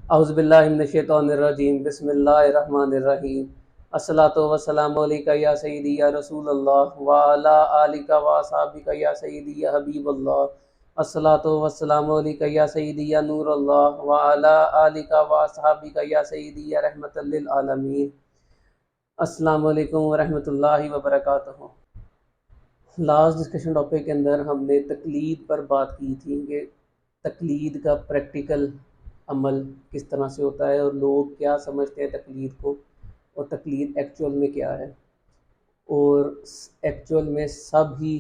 اعوذ باللہ من الشیطان الرجیم بسم اللہ الرحمن الرحیم الصلاۃ والسلام علیکہ یا سیدی یا رسول اللہ وعلی آلک واصحابک یا سیدی یا حبیب اللہ الصلاۃ والسلام علیکہ یا سیدی یا نور اللہ وعلی آلک واصحابک یا سیدی یا رحمت للعالمین۔ السلام علیکم ورحمۃ اللہ وبرکاتہ۔ لاسٹ ڈسکشن ٹاپک کے اندر ہم نے تقلید پر بات کی تھی کہ تقلید کا پریکٹیکل عمل کس طرح سے ہوتا ہے اور لوگ کیا سمجھتے ہیں تقلید کو، اور تقلید ایکچول میں کیا ہے، اور ایکچول میں سب ہی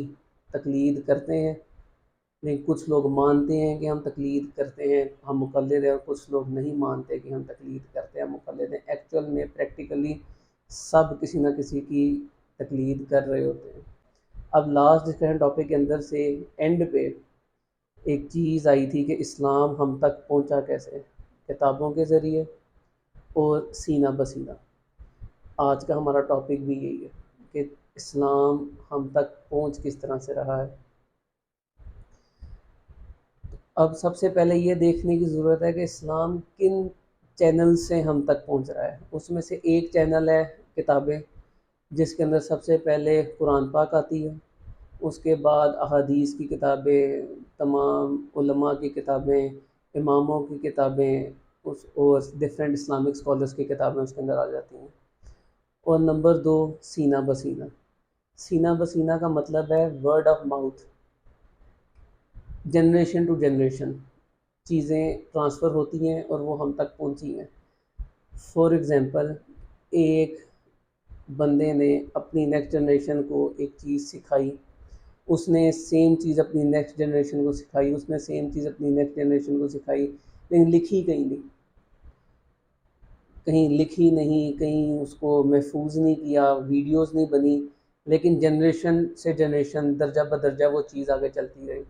تقلید کرتے ہیں، لیکن کچھ لوگ مانتے ہیں کہ ہم تقلید کرتے ہیں، ہم مقلد ہیں، اور کچھ لوگ نہیں مانتے کہ ہم تقلید کرتے ہیں، ہم مقلد ہیں۔ ایکچول میں پریکٹیکلی سب کسی نہ کسی کی تقلید کر رہے ہوتے ہیں۔ اب لاسٹ ڈسکشن ٹاپک کے اندر سے اینڈ پہ ایک چیز آئی تھی کہ اسلام ہم تک پہنچا کیسے، کتابوں کے ذریعے اور سینہ بسینہ۔ آج کا ہمارا ٹاپک بھی یہی ہے کہ اسلام ہم تک پہنچ کس طرح سے رہا ہے۔ اب سب سے پہلے یہ دیکھنے کی ضرورت ہے کہ اسلام کن چینل سے ہم تک پہنچ رہا ہے۔ اس میں سے ایک چینل ہے کتابیں، جس کے اندر سب سے پہلے قرآن پاک آتی ہے، اس کے بعد احادیث کی کتابیں، تمام علماء کی کتابیں، اماموں کی کتابیں، اور ڈفرینٹ اسلامک اسکالرس کی کتابیں اس کے اندر آ جاتی ہیں۔ اور نمبر 2 سینہ بسینہ۔ سینہ بسینہ کا مطلب ہے word of mouth, generation to generation چیزیں ٹرانسفر ہوتی ہیں اور وہ ہم تک پہنچی ہیں۔ فار ایگزامپل، ایک بندے نے اپنی نیکسٹ جنریشن کو ایک چیز سکھائی، اس نے سیم چیز اپنی نیکسٹ جنریشن کو سکھائی، اس نے سیم چیز اپنی نیکسٹ جنریشن کو سکھائی، لیکن لکھی کہیں نہیں، کہیں لکھی نہیں، کہیں اس کو محفوظ نہیں کیا، ویڈیوز نہیں بنی، لیکن جنریشن سے جنریشن درجہ بدرجہ وہ چیز آگے چلتی رہی۔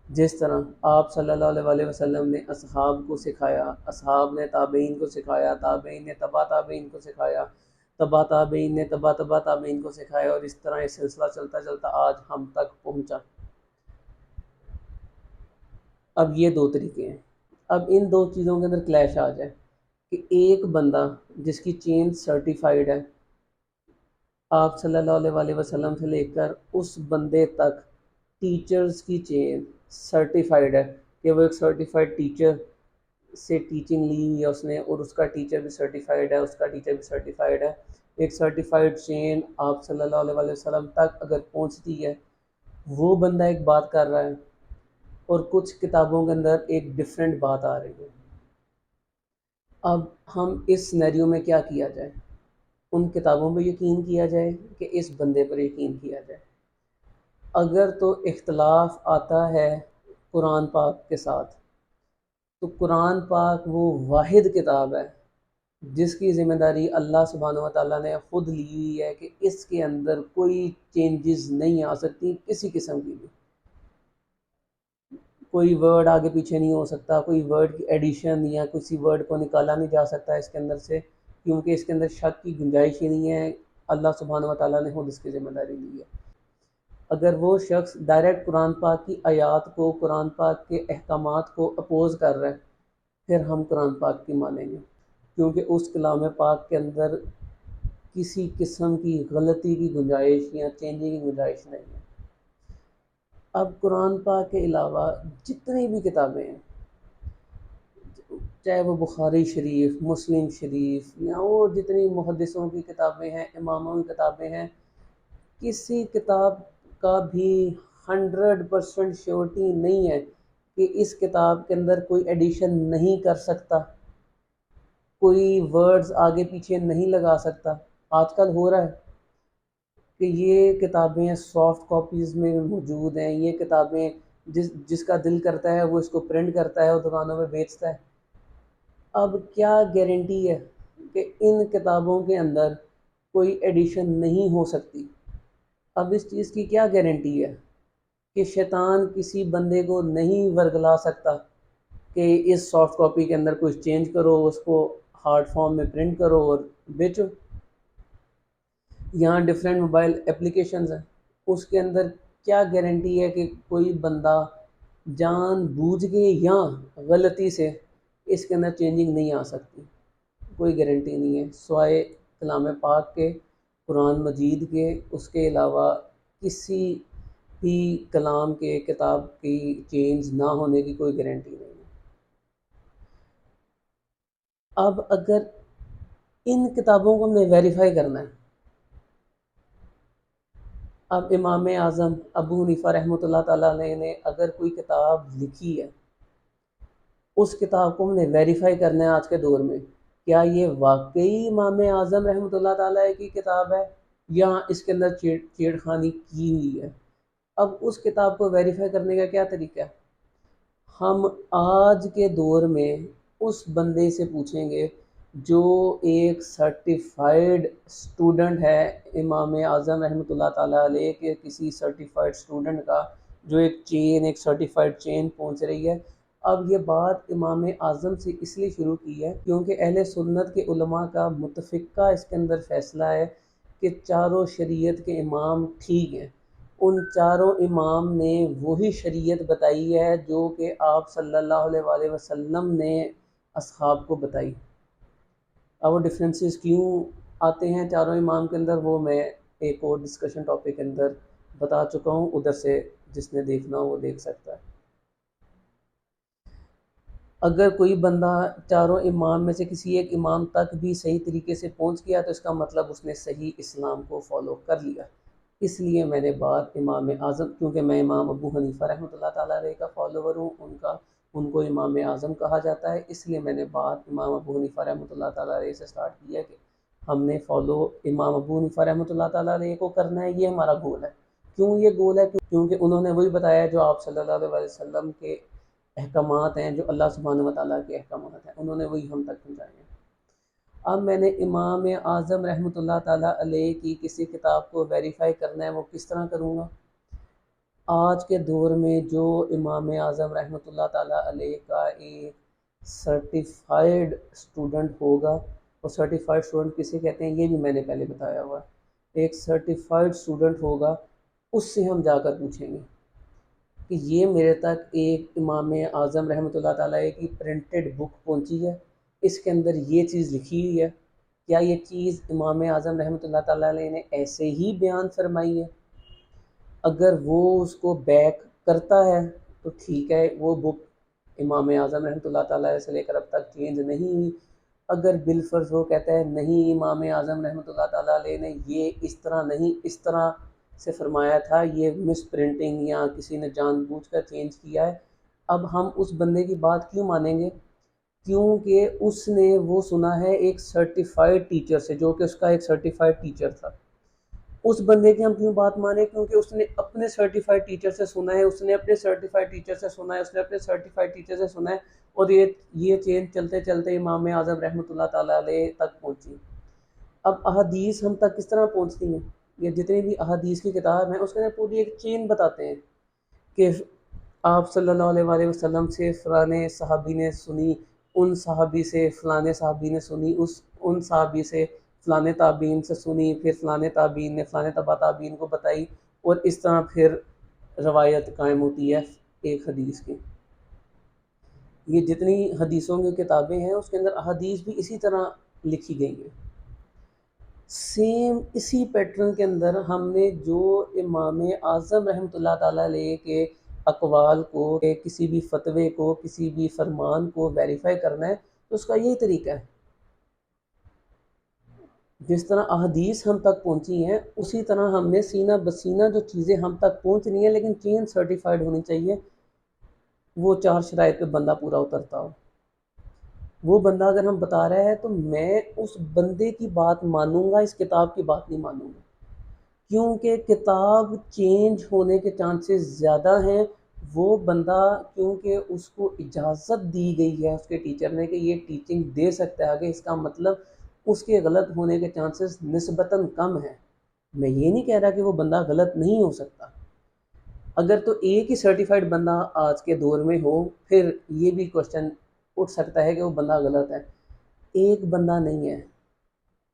جس طرح آپ صلی اللہ علیہ وسلم نے اصحاب کو سکھایا، اصحاب نے تابعین کو سکھایا، تابعین نے تبا تابعین کو سکھایا، تبا تابعین نے تبا تبا تابعین کو سکھایا، اور اس طرح یہ سلسلہ چلتا چلتا آج ہم تک پہنچا۔ اب یہ 2 طریقے ہیں۔ اب ان 2 چیزوں کے اندر کلیش آ جائے کہ ایک بندہ جس کی چین سرٹیفائیڈ ہے، آپ صلی اللہ علیہ وسلم سے لے کر اس بندے تک ٹیچرز کی چین سرٹیفائیڈ ہے کہ وہ ایک سرٹیفائیڈ ٹیچر سے ٹیچنگ لی ہوئی ہے اس نے، اور اس کا ٹیچر بھی سرٹیفائیڈ ہے، اس کا ٹیچر بھی سرٹیفائیڈ ہے۔ ایک سرٹیفائیڈ چین آپ صلی اللہ علیہ وسلم تک اگر پہنچتی ہے، وہ بندہ ایک بات کر رہا ہے، اور کچھ کتابوں کے اندر ایک ڈیفرنٹ بات آ رہی ہے۔ اب ہم اس سینیریو میں کیا کیا جائے؟ ان کتابوں پہ یقین کیا جائے کہ اس بندے پر یقین کیا جائے؟ اگر تو اختلاف آتا ہے قرآن پاک کے ساتھ، تو قرآن پاک وہ واحد کتاب ہے جس کی ذمہ داری اللہ سبحانہ و تعالیٰ نے خود لی ہوئی ہے کہ اس کے اندر کوئی چینجز نہیں آ سکتی کسی قسم کی بھی، کوئی ورڈ آگے پیچھے نہیں ہو سکتا، کوئی ورڈ کی ایڈیشن یا کسی ورڈ کو نکالا نہیں جا سکتا اس کے اندر سے، کیونکہ اس کے اندر شک کی گنجائش ہی نہیں ہے۔ اللہ سبحانہ و تعالیٰ نے خود اس کی ذمہ داری لی ہے۔ اگر وہ شخص ڈائریکٹ قرآن پاک کی آیات کو، قرآن پاک کے احکامات کو اپوز کر رہا ہے، پھر ہم قرآن پاک کی مانیں گے، کیونکہ اس کلام پاک کے اندر کسی قسم کی غلطی کی گنجائش یا چینجنگ کی گنجائش نہیں ہے۔ اب قرآن پاک کے علاوہ جتنی بھی کتابیں ہیں، چاہے وہ بخاری شریف، مسلم شریف، یا اور جتنی محدثوں کی کتابیں ہیں، اماموں کی کتابیں ہیں، کسی کتاب کا بھی 100% شیورٹی نہیں ہے کہ اس کتاب کے اندر کوئی ایڈیشن نہیں کر سکتا، کوئی ورڈز آگے پیچھے نہیں لگا سکتا۔ آج کل ہو رہا ہے کہ یہ کتابیں سافٹ کاپیز میں موجود ہیں، یہ کتابیں جس کا دل کرتا ہے وہ اس کو پرنٹ کرتا ہے اور دکانوں میں بیچتا ہے۔ اب کیا گارنٹی ہے کہ ان کتابوں کے اندر کوئی ایڈیشن نہیں ہو سکتی؟ اب اس چیز کی کیا گارنٹی ہے کہ شیطان کسی بندے کو نہیں ورگلا سکتا کہ اس سافٹ کاپی کے اندر کچھ چینج کرو، اس کو ہارڈ فارم میں پرنٹ کرو اور بیچو؟ یہاں ڈفرینٹ موبائل اپلیکیشنز ہیں، اس کے اندر کیا گارنٹی ہے کہ کوئی بندہ جان بوجھ کے یا غلطی سے اس کے اندر چینجنگ نہیں آ سکتی، کوئی گارنٹی نہیں ہے سوائے کلام پاک کے، قرآن مجید کے، اس کے علاوہ کسی بھی کلام کے کتاب کی چینج نہ ہونے کی کوئی گارنٹی نہیں ہے۔ اب اگر ان کتابوں کو ہم نے ویریفائی کرنا ہے، اب امام اعظم ابو حنیفہ رحمۃ اللہ تعالیٰ علیہ نے اگر کوئی کتاب لکھی ہے، اس کتاب کو ہم نے ویریفائی کرنا ہے آج کے دور میں، کیا یہ واقعی امام اعظم رحمۃ اللہ تعالیٰ کی کتاب ہے یا اس کے اندر چھیڑ خانی کی ہوئی ہے۔ اب اس کتاب کو ویریفائی کرنے کا کیا طریقہ ہے؟ ہم آج کے دور میں اس بندے سے پوچھیں گے جو ایک سرٹیفائیڈ اسٹوڈنٹ ہے امام اعظم رحمۃ اللہ تعالیٰ علیہ کے، کسی سرٹیفائیڈ اسٹوڈنٹ کا جو ایک سرٹیفائیڈ چین پہنچ رہی ہے۔ اب یہ بات امام اعظم سے اس لیے شروع کی ہے کیونکہ اہل سنت کے علماء کا متفقہ اس کے اندر فیصلہ ہے کہ چاروں شریعت کے امام ٹھیک ہیں، ان چاروں امام نے وہی شریعت بتائی ہے جو کہ آپ صلی اللہ علیہ وآلہ وسلم نے اصحاب کو بتائی۔ اب وہ ڈفرینسز کیوں آتے ہیں چاروں امام کے اندر، وہ میں ایک اور ڈسکشن ٹاپک کے اندر بتا چکا ہوں، ادھر سے جس نے دیکھنا ہو وہ دیکھ سکتا ہے۔ اگر کوئی بندہ چاروں امام میں سے کسی ایک امام تک بھی صحیح طریقے سے پہنچ گیا تو اس کا مطلب اس نے صحیح اسلام کو فالو کر لیا۔ اس لیے میں نے بات امام اعظم، کیونکہ میں امام ابو حنیفہ رحمۃ اللہ تعالیٰ علیہ کا فالوور ہوں، ان کو امام اعظم کہا جاتا ہے، اس لیے میں نے بات امام ابو حنیفہ رحمۃ اللہ تعالیٰ علیہ سے سٹارٹ کی ہے کہ ہم نے فالو امام ابو حنیفہ رحمۃ اللہ تعالیٰ علیہ کو کرنا ہے، یہ ہمارا گول ہے۔ کیوں یہ گول ہے؟ کیونکہ انہوں نے وہی بتایا جو آپ صلی اللہ علیہ وسلم کے احکامات ہیں، جو اللہ سبحانہ و تعالیٰ کے احکامات ہیں، انہوں نے وہی ہم تک پہنچائے ہیں۔ اب میں نے امام اعظم رحمۃ اللہ تعالیٰ علیہ کی کسی کتاب کو ویریفائی کرنا ہے، وہ کس طرح کروں گا؟ آج کے دور میں جو امام اعظم رحمۃ اللہ تعالیٰ علیہ کا ایک سرٹیفائیڈ اسٹوڈنٹ ہوگا، اور سرٹیفائیڈ اسٹوڈنٹ کسے کہتے ہیں یہ بھی میں نے پہلے بتایا ہوا ہے، ایک سرٹیفائیڈ اسٹوڈنٹ ہوگا، اس سے ہم جا کر پوچھیں گے کہ یہ میرے تک ایک امام اعظم رحمۃ اللہ تعالیٰ کی پرنٹڈ بک پہنچی ہے، اس کے اندر یہ چیز لکھی ہوئی ہے، کیا یہ چیز امام اعظم رحمۃ اللہ تعالیٰ علیہ نے ایسے ہی بیان فرمائی ہے؟ اگر وہ اس کو بیک کرتا ہے تو ٹھیک ہے، وہ بک امام اعظم رحمۃ اللہ تعالیٰ علیہ سے لے کر اب تک چینج نہیں ہوئی۔ اگر بالفرض وہ کہتا ہے نہیں امام اعظم رحمۃ اللہ تعالیٰ علیہ نے یہ اس طرح نہیں، اس طرح سے فرمایا تھا، یہ مس پرنٹنگ یا کسی نے جان بوجھ کر چینج کیا ہے، اب ہم اس بندے کی بات کیوں مانیں گے؟ کیونکہ اس نے وہ سنا ہے ایک سرٹیفائیڈ ٹیچر سے، جو کہ اس کا ایک سرٹیفائیڈ ٹیچر تھا۔ اس بندے کی ہم کیوں بات مانیں؟ کیونکہ اس نے اپنے سرٹیفائیڈ ٹیچر سے سنا ہے، اس نے اپنے سرٹیفائیڈ ٹیچر سے سنا ہے، اس نے اپنے سرٹیفائیڈ ٹیچر سے سنا ہے، اور یہ چین چلتے چلتے امام اعظم رحمۃ اللہ تعالیٰ علیہ تک پہنچی۔ اب احادیث ہم تک کس طرح پہنچتی ہیں؟ یہ جتنی بھی احادیث کی کتاب ہیں اس کے اندر پوری ایک چین بتاتے ہیں کہ آپ صلی اللہ علیہ وآلہ وسلم سے فلانے صحابی نے سنی، ان صحابی سے فلانے صحابی نے سنی، ان صحابی سے فلانے تابعین سے سنی، پھر فلانے تابعین نے فلانے تبع تابعین کو بتائی، اور اس طرح پھر روایت قائم ہوتی ہے ایک حدیث کی۔ یہ جتنی حدیثوں کی کتابیں ہیں اس کے اندر احادیث بھی اسی طرح لکھی گئی ہیں۔ سیم اسی پیٹرن کے اندر ہم نے جو امام اعظم رحمۃ اللہ تعالیٰ علیہ کے اقوال کو، کسی بھی فتوے کو، کسی بھی فرمان کو ویریفائی کرنا ہے تو اس کا یہی طریقہ ہے۔ جس طرح احادیث ہم تک پہنچی ہیں اسی طرح ہم نے سینہ بسینہ جو چیزیں ہم تک پہنچ رہی ہیں، لیکن چین سرٹیفائیڈ ہونی چاہیے، وہ 4 شرائط پہ بندہ پورا اترتا ہو۔ وہ بندہ اگر ہم بتا رہا ہے تو میں اس بندے کی بات مانوں گا، اس کتاب کی بات نہیں مانوں گا، کیونکہ کتاب چینج ہونے کے چانسز زیادہ ہیں۔ وہ بندہ کیونکہ اس کو اجازت دی گئی ہے اس کے ٹیچر نے کہ یہ ٹیچنگ دے سکتا ہے آگے، اس کا مطلب اس کے غلط ہونے کے چانسز نسبتاً کم ہیں۔ میں یہ نہیں کہہ رہا کہ وہ بندہ غلط نہیں ہو سکتا، اگر تو ایک ہی سرٹیفائیڈ بندہ آج کے دور میں ہو پھر یہ بھی کوشچن اٹھ سکتا ہے کہ وہ بندہ غلط ہے۔ ایک بندہ نہیں ہے،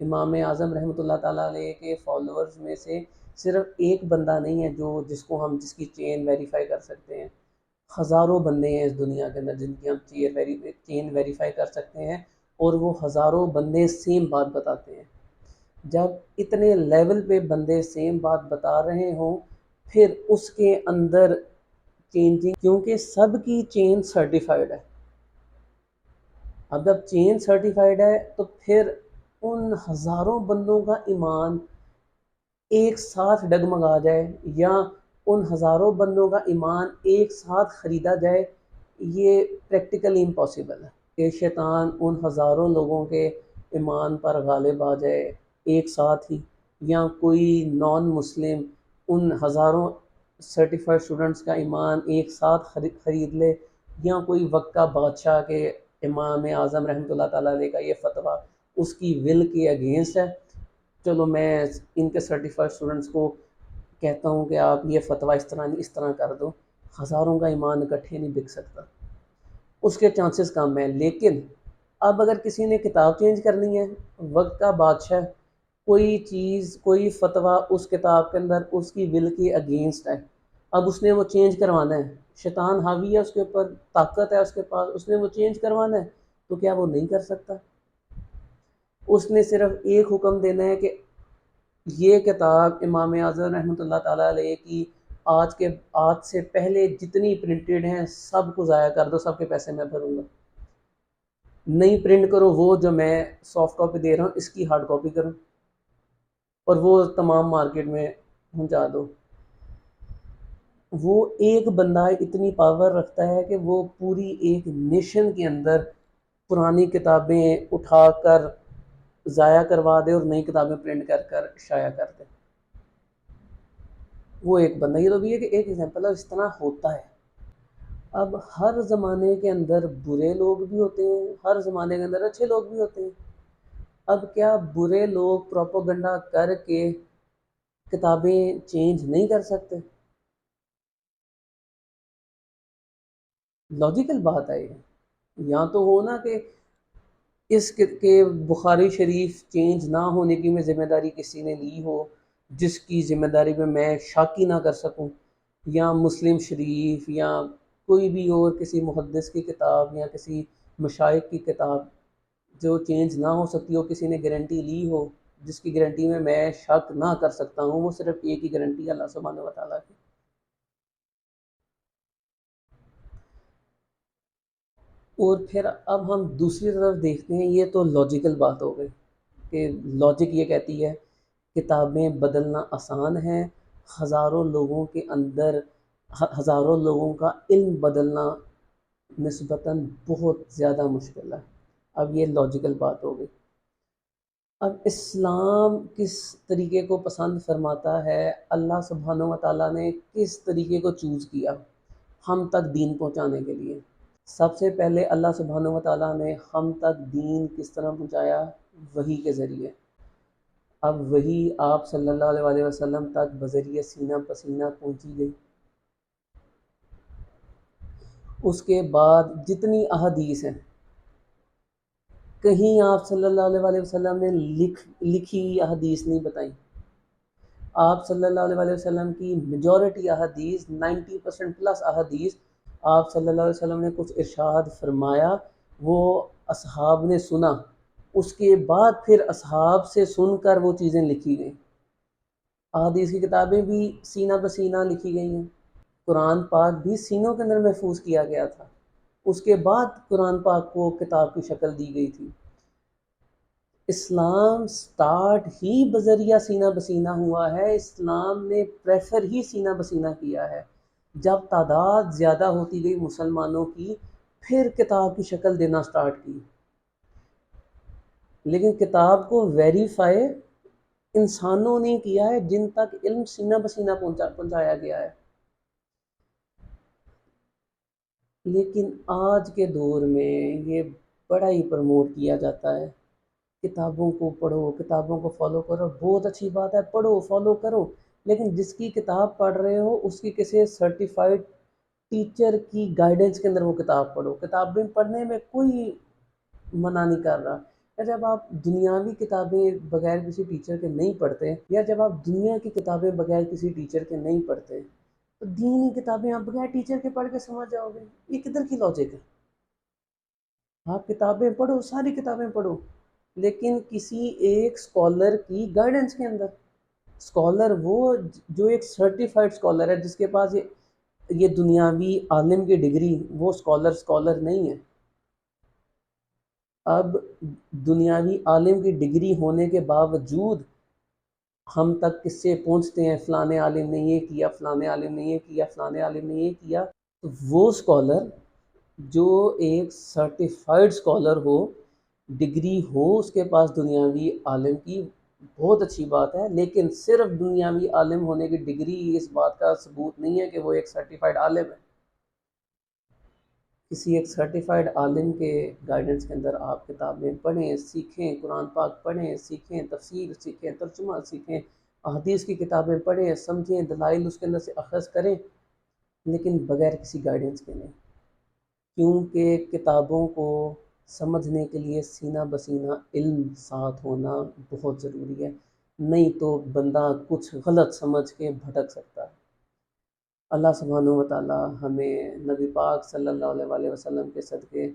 امام اعظم رحمۃ اللہ تعالیٰ علیہ کے فالوورز میں سے صرف ایک بندہ نہیں ہے جس کی چین ویریفائی کر سکتے ہیں۔ ہزاروں بندے ہیں اس دنیا کے اندر جن کی ہم چین ویریفائی کر سکتے ہیں، اور وہ ہزاروں بندے سیم بات بتاتے ہیں۔ جب اتنے لیول پہ بندے سیم بات بتا رہے ہوں، پھر اس کے اندر چینجنگ، کیونکہ سب کی چین سرٹیفائڈ ہے۔ اب جب چین سرٹیفائڈ ہے تو پھر ان ہزاروں بندوں کا ایمان ایک ساتھ ڈگمگا جائے، یا ان ہزاروں بندوں کا ایمان ایک ساتھ خریدا جائے، یہ پریکٹیکلی امپاسبل ہے کہ شیطان ان ہزاروں لوگوں کے ایمان پر غالب آ جائے ایک ساتھ ہی، یا کوئی نان مسلم ان ہزاروں سرٹیفائڈ اسٹوڈنٹس کا ایمان ایک ساتھ خرید لے، یا کوئی وقت کا بادشاہ کے امام اعظم رحمۃ اللہ تعالیٰ علیہ کا یہ فتویٰ اس کی ول کے اگینسٹ ہے، چلو میں ان کے سرٹیفائڈ اسٹوڈنٹس کو کہتا ہوں کہ آپ یہ فتویٰ اس طرح نہیں اس طرح کر دو، ہزاروں کا ایمان اکٹھے نہیں بک سکتا، اس کے چانسز کم ہیں۔ لیکن اب اگر کسی نے کتاب چینج کرنی ہے، وقت کا بادشاہ کوئی چیز کوئی فتویٰ اس کتاب کے اندر اس کی ول کے اگینسٹ ہے، اب اس نے وہ چینج کروانا ہے، شیطان حاوی ہے اس کے اوپر، طاقت ہے اس کے پاس، اس نے وہ چینج کروانا ہے، تو کیا وہ نہیں کر سکتا؟ اس نے صرف ایک حکم دینا ہے کہ یہ کتاب امام اعظم رحمۃ اللہ تعالیٰ علیہ کی آج سے پہلے جتنی پرنٹڈ ہیں سب کو ضائع کر دو، سب کے پیسے میں بھروں گا، نہیں پرنٹ کرو، وہ جو میں سافٹ کاپی دے رہا ہوں اس کی ہارڈ کاپی کرو، اور وہ تمام مارکیٹ میں پہنچا دو۔ وہ ایک بندہ اتنی پاور رکھتا ہے کہ وہ پوری ایک نیشن کے اندر پرانی کتابیں اٹھا کر ضائع کروا دے اور نئی کتابیں پرنٹ کر کر شائع کر دے۔ وہ ایک بندہ، یہ تو بھی ہے کہ ایک ایگزامپل ہے، اس طرح ہوتا ہے۔ اب ہر زمانے کے اندر برے لوگ بھی ہوتے ہیں، ہر زمانے کے اندر اچھے لوگ بھی ہوتے ہیں۔ اب کیا برے لوگ پروپیگنڈا کر کے کتابیں چینج نہیں کر سکتے؟ لاجیکل بات ہے یہ، یا تو ہو نا کہ اس کے بخاری شریف چینج نہ ہونے کی میں ذمہ داری کسی نے لی ہو جس کی ذمہ داری پہ میں شک ہی نہ کر سکوں، یا مسلم شریف یا کوئی بھی اور کسی محدث کی کتاب یا کسی مشائخ کی کتاب جو چینج نہ ہو سکتی ہو، کسی نے گارنٹی لی ہو جس کی گارنٹی میں شک نہ کر سکتا ہوں، وہ صرف ایک ہی گارنٹی ہے اللہ سبحانہ و تعالیٰ کی۔ اور پھر اب ہم دوسری طرف دیکھتے ہیں، یہ تو لاجیکل بات ہو گئی کہ لاجک یہ کہتی ہے کتابیں بدلنا آسان ہے، ہزاروں لوگوں کے اندر ہزاروں لوگوں کا علم بدلنا نسبتاً بہت زیادہ مشکل ہے۔ اب یہ لاجیکل بات ہو گئی۔ اب اسلام کس طریقے کو پسند فرماتا ہے، اللہ سبحانہ و تعالیٰ نے کس طریقے کو چوز کیا ہم تک دین پہنچانے کے لیے؟ سب سے پہلے اللہ سبحانہ و تعالیٰ نے ہم تک دین کس طرح پہنچایا؟ وحی کے ذریعے۔ اب وحی آپ صلی اللہ علیہ وسلم تک بذریعہ سینہ پسینہ پہنچی گئی۔ اس کے بعد جتنی احادیث ہیں، کہیں آپ صلی اللہ علیہ وسلم نے لکھی احادیث نہیں بتائیں۔ آپ صلی اللہ علیہ وسلم کی میجورٹی احادیث 90% پلس احادیث آپ صلی اللہ علیہ وسلم نے کچھ ارشاد فرمایا، وہ اصحاب نے سنا، اس کے بعد پھر اصحاب سے سن کر وہ چیزیں لکھی گئیں۔ احادیث کی کتابیں بھی سینہ بسینہ لکھی گئی ہیں، قرآن پاک بھی سینوں کے اندر محفوظ کیا گیا تھا، اس کے بعد قرآن پاک کو کتاب کی شکل دی گئی تھی۔ اسلام سٹارٹ ہی بذریعہ سینہ بسینہ ہوا ہے، اسلام نے پریفر ہی سینہ بسینہ کیا ہے۔ جب تعداد زیادہ ہوتی گئی مسلمانوں کی، پھر کتاب کی شکل دینا سٹارٹ کی، لیکن کتاب کو ویریفائی انسانوں نے کیا ہے جن تک علم سینہ بسینہ پہنچایا گیا ہے۔ لیکن آج کے دور میں یہ بڑا ہی پروموٹ کیا جاتا ہے، کتابوں کو پڑھو، کتابوں کو فالو کرو، بہت اچھی بات ہے، پڑھو فالو کرو، لیکن جس کی کتاب پڑھ رہے ہو اس کی کسی سرٹیفائڈ ٹیچر کی گائیڈنس کے اندر وہ کتاب پڑھو۔ کتابیں پڑھنے میں کوئی منع نہیں کر رہا، یا جب آپ دنیاوی کتابیں بغیر کسی ٹیچر کے نہیں پڑھتے، یا جب آپ دنیا کی کتابیں بغیر کسی ٹیچر کے نہیں پڑھتے، دینی کتابیں آپ بغیر ٹیچر کے پڑھ کے سمجھ جاؤ گے، یہ کدھر کی لاجک ہے؟ آپ کتابیں پڑھو، ساری کتابیں پڑھو، لیکن کسی ایک اسکالر کی گائیڈنس کے اندر۔ اسکالر وہ جو ایک سرٹیفائڈ اسکالر ہے، جس کے پاس یہ دنیاوی عالم کی ڈگری، وہ اسکالر نہیں ہے۔ اب دنیاوی عالم کی ڈگری ہونے کے باوجود ہم تک کس سے پہنچتے ہیں، فلانے عالم نے یہ کیا، فلانے عالم نے یہ کیا، فلانے عالم نے یہ کیا، تو وہ اسکالر جو ایک سرٹیفائڈ اسکالر ہو، ڈگری ہو اس کے پاس دنیاوی عالم کی، بہت اچھی بات ہے، لیکن صرف دنیاوی عالم ہونے کی ڈگری اس بات کا ثبوت نہیں ہے کہ وہ ایک سرٹیفائڈ عالم ہے۔ کسی ایک سرٹیفائڈ عالم کے گائیڈنس کے اندر آپ کتابیں پڑھیں، سیکھیں، قرآن پاک پڑھیں، سیکھیں، تفسیر سیکھیں، ترجمہ سیکھیں، احادیث کی کتابیں پڑھیں، سمجھیں، دلائل اس کے اندر سے اخذ کریں، لیکن بغیر کسی گائیڈنس کے نہیں، کیونکہ کتابوں کو سمجھنے کے لیے سینہ بسینہ علم ساتھ ہونا بہت ضروری ہے، نہیں تو بندہ کچھ غلط سمجھ کے بھٹک سکتا ہے۔ اللہ سبحانہ و تعالی ہمیں نبی پاک صلی اللہ علیہ وآلہ وسلم کے صدقے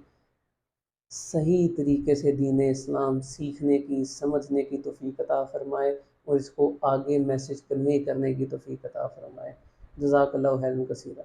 صحیح طریقے سے دین اسلام سیکھنے کی، سمجھنے کی توفیق عطا فرمائے، اور اس کو آگے میسج کنوے کرنے کی توفیق عطا فرمائے۔ جزاک اللہ خیرا کثیرا۔